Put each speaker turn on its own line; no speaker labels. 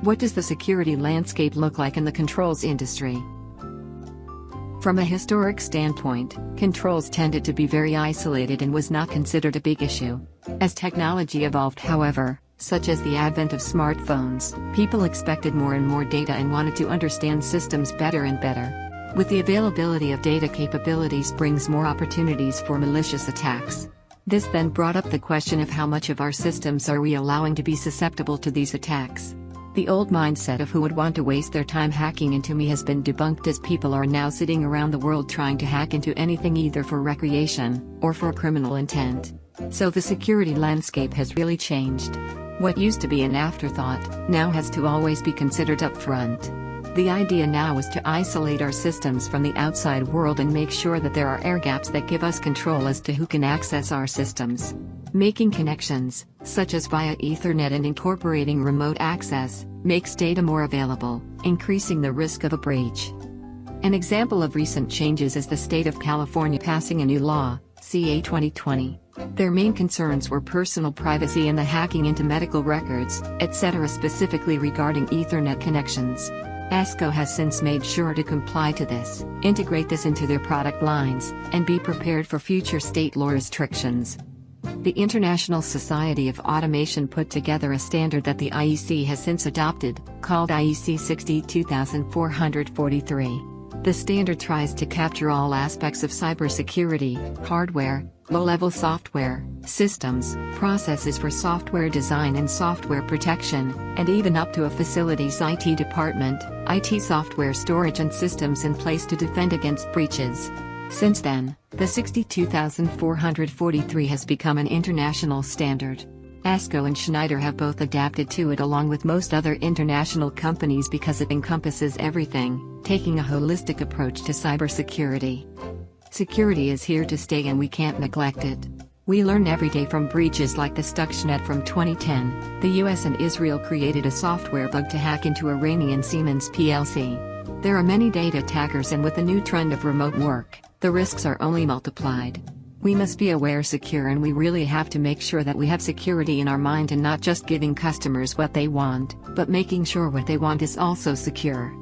What does the security landscape look like in the controls industry? From a historic standpoint, controls tended to be very isolated and was not considered a big issue. As technology evolved, however, such as the advent of smartphones, people expected more and more data and wanted to understand systems better and better. With the availability of data capabilities brings more opportunities for malicious attacks. This then brought up the question of how much of our systems are we allowing to be susceptible to these attacks. The old mindset of who would want to waste their time hacking into me has been debunked, as people are now sitting around the world trying to hack into anything, either for recreation or for criminal intent. So the security landscape has really changed. What used to be an afterthought now has to always be considered up front. The idea now is to isolate our systems from the outside world and make sure that there are air gaps that give us control as to who can access our systems. Making connections, such as via Ethernet, and incorporating remote access, makes data more available, increasing the risk of a breach. An example of recent changes is the state of California passing a new law, CA 2020. Their main concerns were personal privacy and the hacking into medical records, etc., specifically regarding Ethernet connections. ASCO has since made sure to comply to this, integrate this into their product lines, and be prepared for future state law restrictions. The International Society of Automation put together a standard that the IEC has since adopted, called IEC 62443. The standard tries to capture all aspects of cybersecurity: hardware, low-level software, systems, processes for software design and software protection, and even up to a facility's IT department, IT software storage and systems in place to defend against breaches. Since then, the 62443 has become an international standard. ASCO and Schneider have both adapted to it, along with most other international companies, because it encompasses everything, taking a holistic approach to cybersecurity. Security is here to stay and we can't neglect it. We learn every day from breaches like the Stuxnet from 2010. The US and Israel created a software bug to hack into Iranian Siemens plc. There are many data attackers, and with the new trend of remote work, the risks are only multiplied. We must be aware, secure, and we really have to make sure that we have security in our mind and not just giving customers what they want, but making sure what they want is also secure.